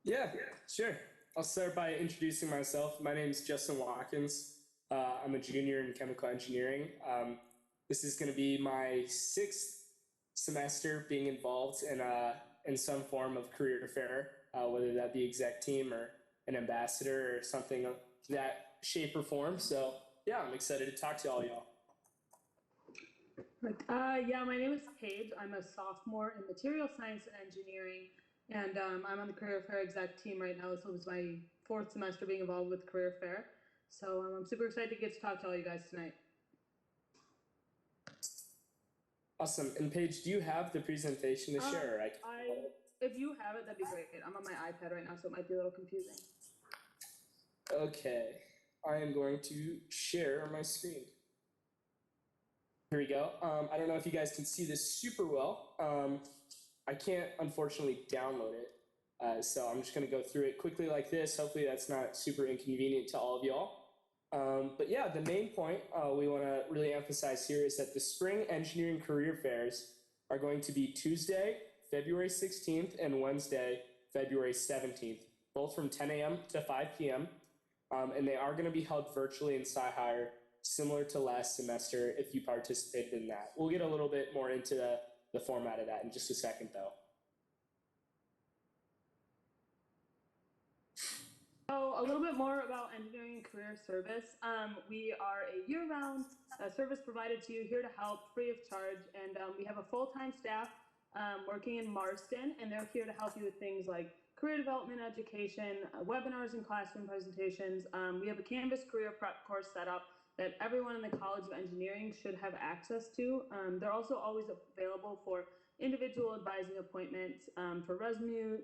Yeah, sure. I'll start by introducing myself. My name is Justin Watkins. I'm a junior in chemical engineering. This is going to be my sixth semester being involved in some form of career fair, whether that be exec team or an ambassador or something of that shape or form. So yeah, I'm excited to talk to all y'all. Yeah, my name is Paige. I'm a sophomore in material science and engineering, and I'm on the career fair exec team right now. So it was my fourth semester being involved with career fair. So I'm super excited to get to talk to all you guys tonight. Awesome. And Paige, do you have the presentation to Uh, share? Or if you have it, that'd be great. I'm on my iPad right now, so it might be a little confusing. Okay, I am going to share my screen. Here we go. I don't know if you guys can see this super well. I can't unfortunately download it. So I'm just going to go through it quickly like this. Hopefully that's not super inconvenient to all of y'all. But yeah, the main point we want to really emphasize here is that the spring engineering career fairs are going to be Tuesday, February 16th, and Wednesday, February 17th, both from 10 a.m. to 5 p.m. And they are going to be held virtually in SciHire, similar to last semester if you participated in that. We'll get a little bit more into the format of that in just a second, though. So a little bit more about engineering and career service. We are a year-round service provided to you here to help free of charge, and we have a full-time staff working in Marston, and they're here to help you with things like career development, education, webinars and classroom presentations. We have a Canvas career prep course set up that everyone in the College of Engineering should have access to. They're also always available for individual advising appointments for resumes,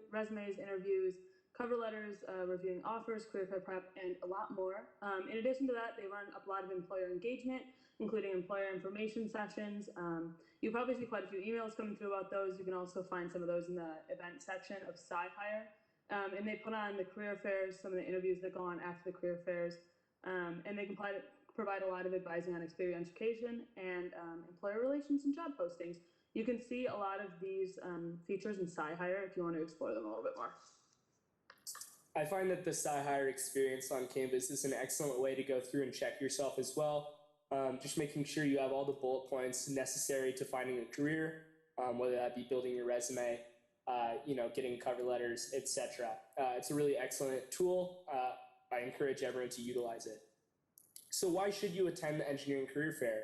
interviews, cover letters, reviewing offers, career fair prep, and a lot more. In addition to that, they run a lot of employer engagement, including employer information sessions. You probably see quite a few emails coming through about those. You can also find some of those in the event section of SciHire. And they put on the career fairs, some of the interviews that go on after the career fairs, and they can provide a lot of advising on experiential education and employer relations and job postings. You can see a lot of these features in SciHire if you want to explore them a little bit more. I find that the SciHire experience on Canvas is an excellent way to go through and check yourself as well. Just making sure you have all the bullet points necessary to finding a career, whether that be building your resume, getting cover letters, etc. It's a really excellent tool. I encourage everyone to utilize it. So why should you attend the engineering career fair?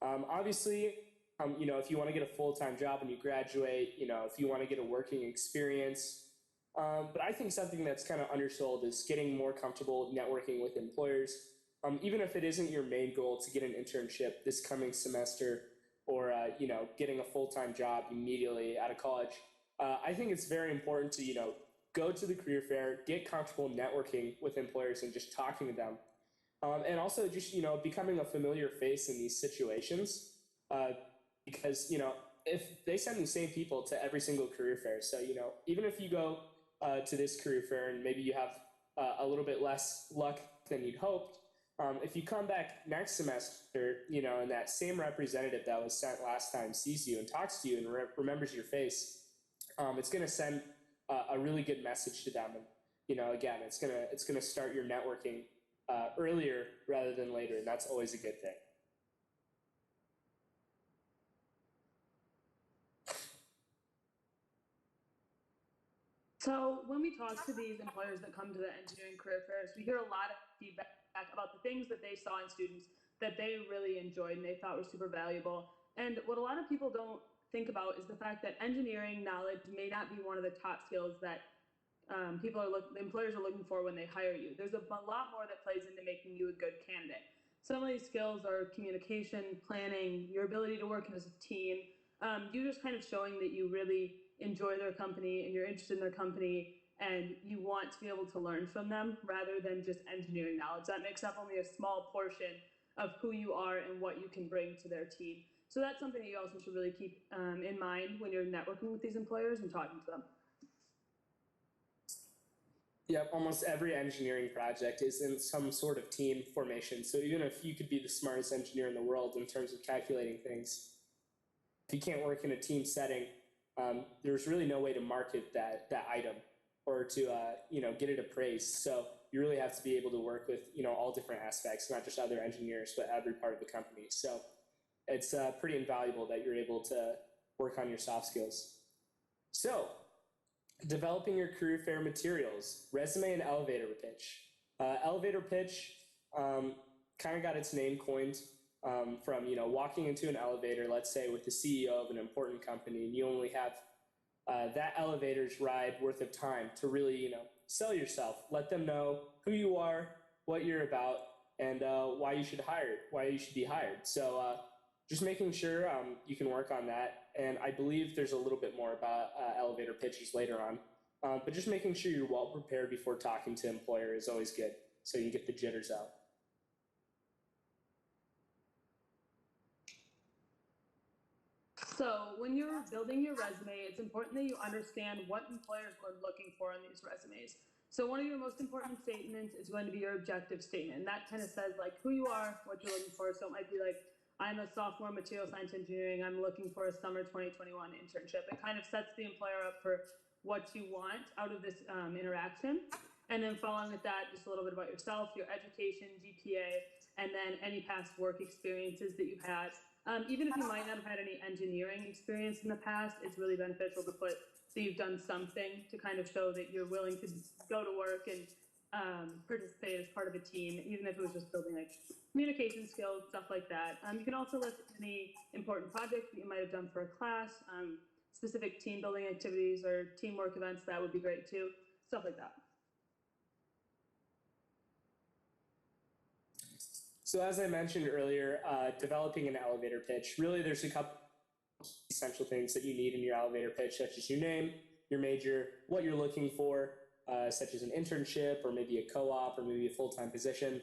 Obviously, if you want to get a full-time job when you graduate, if you want to get a working experience, but I think something that's kind of undersold is getting more comfortable networking with employers. Even if it isn't your main goal to get an internship this coming semester or getting a full-time job immediately out of college, I think it's very important to go to the career fair, get comfortable networking with employers and just talking to them, and also just becoming a familiar face in these situations, because if they send the same people to every single career fair, so even if you go to this career fair and maybe you have a little bit less luck than you'd hoped, if you come back next semester, and that same representative that was sent last time sees you and talks to you and remembers your face, it's going to send a really good message to them. And again, it's gonna start your networking earlier rather than later, and that's always a good thing. So when we talk to these employers that come to the engineering career fairs, we hear a lot of feedback about the things that they saw in students that they really enjoyed and they thought were super valuable. And what a lot of people don't think about is the fact that engineering knowledge may not be one of the top skills that employers are looking for when they hire you. There's a lot more that plays into making you a good candidate. Some of these skills are communication, planning, your ability to work as a team. You just kind of showing that you really enjoy their company and you're interested in their company and you want to be able to learn from them rather than just engineering knowledge. That makes up only a small portion of who you are and what you can bring to their team. So that's something that you also should really keep in mind when you're networking with these employers and talking to them. Yep, almost every engineering project is in some sort of team formation. So even if you could be the smartest engineer in the world in terms of calculating things, if you can't work in a team setting, there's really no way to market that item. or to get it appraised. So you really have to be able to work with all different aspects, not just other engineers, but every part of the company. So it's pretty invaluable that you're able to work on your soft skills. So developing your career fair materials, resume and elevator pitch. Elevator pitch kind of got its name coined from walking into an elevator, let's say with the CEO of an important company, and you only have that elevator's ride worth of time to really sell yourself, let them know who you are, what you're about, and why you should be hired. So just making sure you can work on that. And I believe there's a little bit more about elevator pitches later on. But just making sure you're well prepared before talking to employer is always good, so you can get the jitters out. So when you're building your resume, it's important that you understand what employers are looking for in these resumes. So one of your most important statements is going to be your objective statement. And that kind of says like who you are, what you're looking for. So it might be like, I'm a sophomore material science engineering. I'm looking for a summer 2021 internship. It kind of sets the employer up for what you want out of this interaction. And then following with that, just a little bit about yourself, your education, GPA, and then any past work experiences that you've had. Even if you might not have had any engineering experience in the past, it's really beneficial to put that you've done something to kind of show that you're willing to go to work and participate as part of a team, even if it was just building like communication skills, stuff like that. You can also list any important projects that you might have done for a class, specific team building activities or teamwork events. That would be great too, stuff like that. So as I mentioned earlier, developing an elevator pitch, really there's a couple essential things that you need in your elevator pitch, such as your name, your major, what you're looking for, such as an internship or maybe a co-op or maybe a full-time position,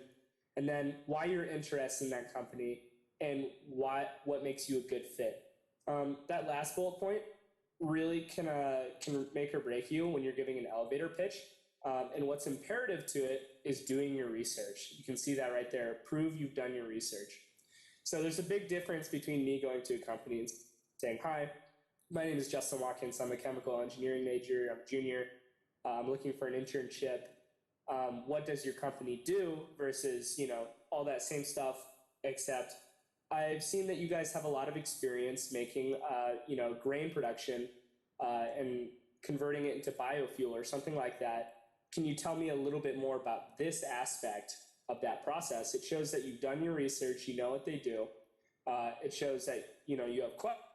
and then why you're interested in that company and what makes you a good fit. That last bullet point really can make or break you when you're giving an elevator pitch. And what's imperative to it is doing your research. You can see that right there. Prove you've done your research. So there's a big difference between me going to a company and saying, hi, my name is Justin Watkins. I'm a chemical engineering major. I'm a junior. I'm looking for an internship. What does your company do versus, all that same stuff, except I've seen that you guys have a lot of experience making, grain production and converting it into biofuel or something like that. Can you tell me a little bit more about this aspect of that process? It shows that you've done your research, you know what they do. It shows that you have questions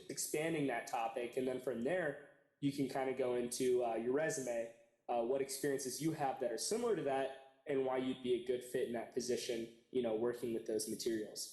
expanding that topic, and then from there you can kind of go into your resume, what experiences you have that are similar to that, and why you'd be a good fit in that position, working with those materials.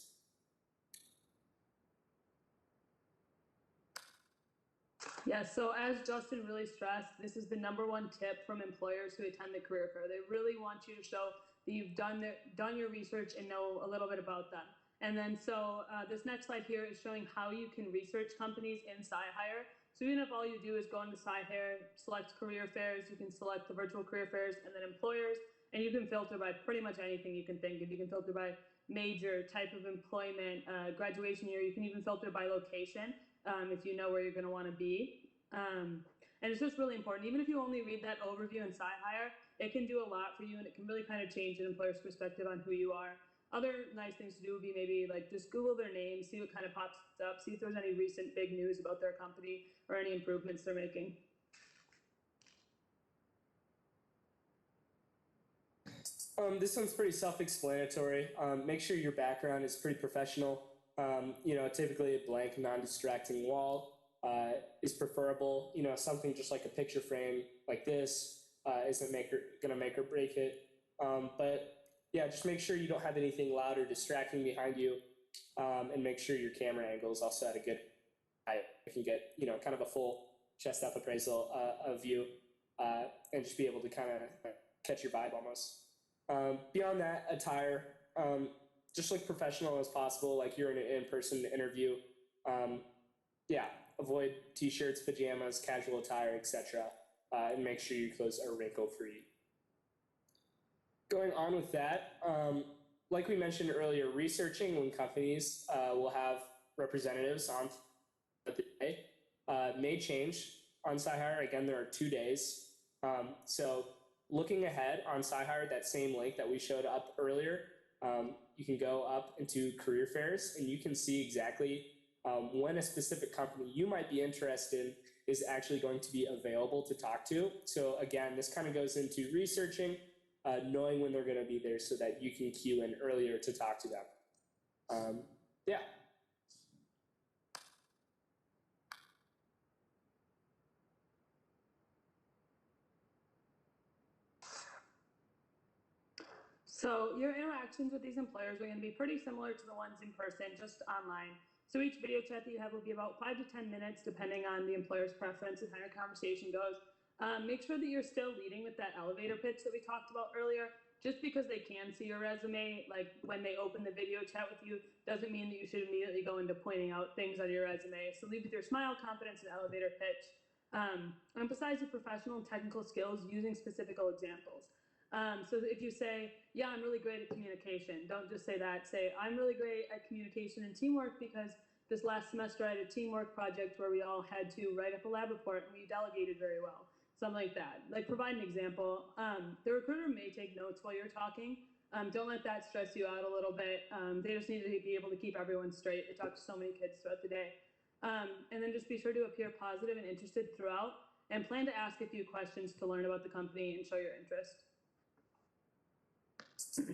Yes, so as Justin really stressed, this is the #1 tip from employers who attend the career fair. They really want you to show that you've done your research and know a little bit about them. And then so this next slide here is showing how you can research companies in SciHire. So even if all you do is go into SciHire, select career fairs, you can select the virtual career fairs and then employers, and you can filter by pretty much anything you can think of. You can filter by major, type of employment, graduation year. You can even filter by location. If you know where you're going to want to be. And it's just really important. Even if you only read that overview in SciHire, it can do a lot for you, and it can really kind of change an employer's perspective on who you are. Other nice things to do would be maybe like just Google their name, see what kind of pops up, see if there's any recent big news about their company or any improvements they're making. This one's pretty self-explanatory. Make sure your background is pretty professional. Typically a blank, non-distracting wall is preferable. Something just like a picture frame like this isn't going to make or break it. But yeah, just make sure you don't have anything loud or distracting behind you, and make sure your camera angle is also at a good height. You can get kind of a full chest up appraisal of you, and just be able to kind of catch your vibe almost. Beyond that, attire. Just look professional as possible, like you're in an in-person interview. Avoid t-shirts, pajamas, casual attire, etc., and make sure your clothes are wrinkle-free. Going on with that, like we mentioned earlier, researching when companies will have representatives on the day may change on SciHire. Again, there are 2 days. So looking ahead on SciHire, that same link that we showed up earlier, you can go up into career fairs and you can see exactly when a specific company you might be interested in is actually going to be available to talk to. So again, this kind of goes into researching, knowing when they're going to be there so that you can queue in earlier to talk to them. Yeah. So your interactions with these employers are going to be pretty similar to the ones in person, just online. So each video chat that you have will be about 5 to 10 minutes, depending on the employer's preference and how your conversation goes. Make sure that you're still leading with that elevator pitch that we talked about earlier. Just because they can see your resume, like when they open the video chat with you, doesn't mean that you should immediately go into pointing out things on your resume. So lead with your smile, confidence, and elevator pitch. Emphasize your professional and technical skills using specific examples. So if you say, yeah, I'm really great at communication, don't just say that. Say, I'm really great at communication and teamwork because this last semester I had a teamwork project where we all had to write up a lab report and we delegated very well. Something like that. Like provide an example. The recruiter may take notes while you're talking. Don't let that stress you out a little bit. They just need to be able to keep everyone straight. They talk to so many kids throughout the day. And then just be sure to appear positive and interested throughout and plan to ask a few questions to learn about the company and show your interest.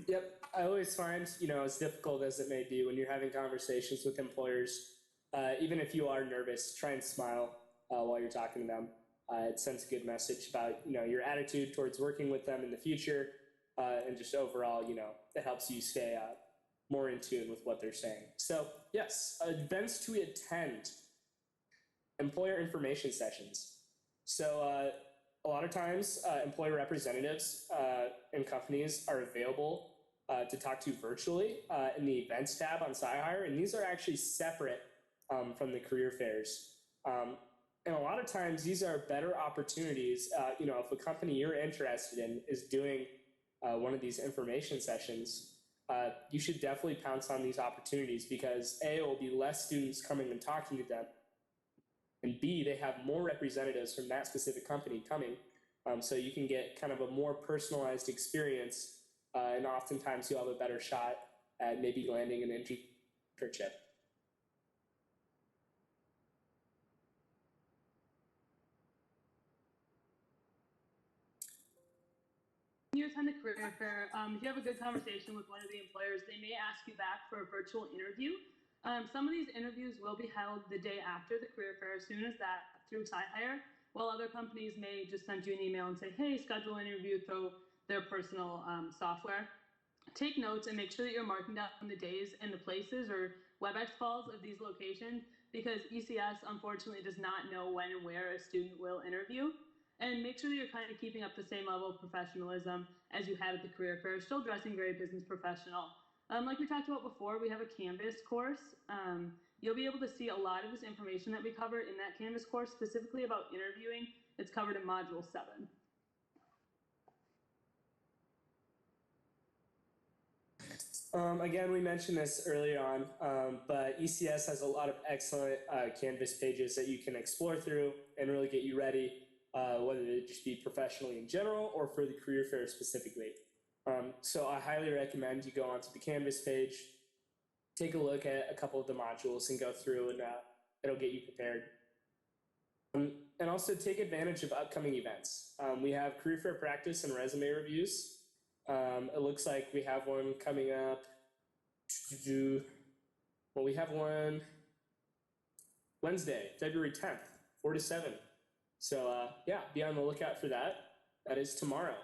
Yep. I always find, as difficult as it may be when you're having conversations with employers, even if you are nervous, try and smile while you're talking to them. It sends a good message about, your attitude towards working with them in the future, and just overall, it helps you stay more in tune with what they're saying. So, yes, events to attend, employer information sessions. So, a lot of times, employer representatives in companies are available to talk to virtually in the events tab on SciHire, and these are actually separate from the career fairs. And a lot of times, these are better opportunities. If a company you're interested in is doing one of these information sessions, you should definitely pounce on these opportunities because A, it will be less students coming and talking to them, and B, they have more representatives from that specific company coming, so you can get kind of a more personalized experience, and oftentimes you'll have a better shot at maybe landing an internship. When you attend the career fair, if you have a good conversation with one of the employers, they may ask you back for a virtual interview. Some of these interviews will be held the day after the career fair, as soon as that through SciHire, while other companies may just send you an email and say, hey, schedule an interview through their personal software. Take notes and make sure that you're marking down the days and the places or WebEx calls of these locations because ECS unfortunately does not know when and where a student will interview. And make sure that you're kind of keeping up the same level of professionalism as you had at the career fair, still dressing very business professional. Like we talked about before, we have a Canvas course. You'll be able to see a lot of this information that we covered in that Canvas course, specifically about interviewing. It's covered in Module 7. Again, we mentioned this earlier on, but ECS has a lot of excellent Canvas pages that you can explore through and really get you ready, whether it just be professionally in general or for the career fair specifically. So I highly recommend you go onto the Canvas page, take a look at a couple of the modules and go through, and it'll get you prepared. And also take advantage of upcoming events. We have career fair practice and resume reviews. It looks like we have one coming up. Well, we have one Wednesday, February 10th, 4 to 7. So, yeah, be on the lookout for that. That is tomorrow.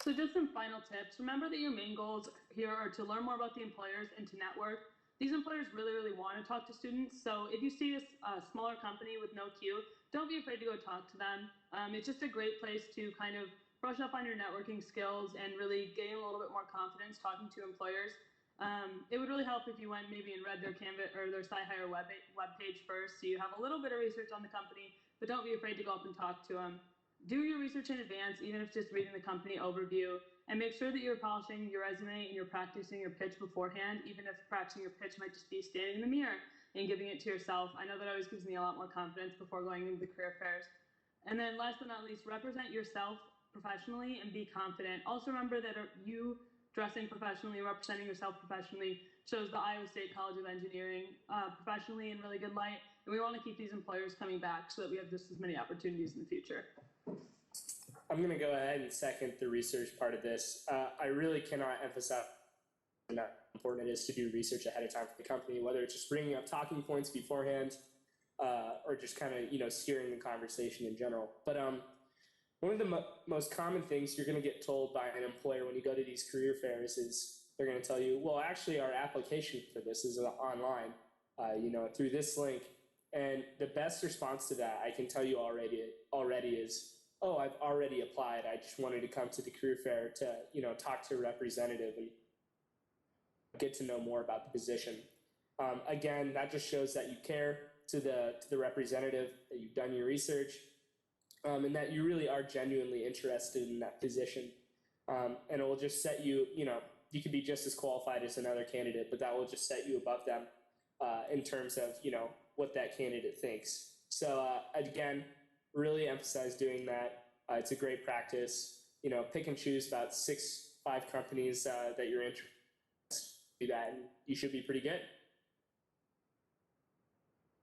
So just some final tips. Remember that your main goals here are to learn more about the employers and to network. These employers really, really want to talk to students. So if you see a smaller company with no queue, don't be afraid to go talk to them. It's just a great place to kind of brush up on your networking skills and really gain a little bit more confidence talking to employers. It would really help if you went maybe and read their Canvas or their SciHire web page first, so you have a little bit of research on the company, but don't be afraid to go up and talk to them. Do your research in advance, even if it's just reading the company overview. And make sure that you're polishing your resume and you're practicing your pitch beforehand, even if practicing your pitch might just be standing in the mirror and giving it to yourself. I know that always gives me a lot more confidence before going into the career fairs. And then last but not least, represent yourself professionally and be confident. Also remember that you dressing professionally, representing yourself professionally shows the Iowa State College of Engineering professionally in really good light. And we want to keep these employers coming back so that we have just as many opportunities in the future. I'm going to go ahead and second the research part of this. I really cannot emphasize how important it is to do research ahead of time for the company, whether it's just bringing up talking points beforehand or just kind of, steering the conversation in general. But one of the most common things you're going to get told by an employer when you go to these career fairs is they're going to tell you, well, actually, our application for this is online, through this link. And the best response to that, I can tell you already is, oh, I've already applied. I just wanted to come to the career fair to, talk to a representative and get to know more about the position. Again, that just shows that you care to the representative, that you've done your research, and that you really are genuinely interested in that position. And it will just set you, you could be just as qualified as another candidate, but that will just set you above them in terms of, what that candidate thinks. So again, really emphasize doing that. It's a great practice. Pick and choose about 5 companies that you're interested in. Do that, and you should be pretty good.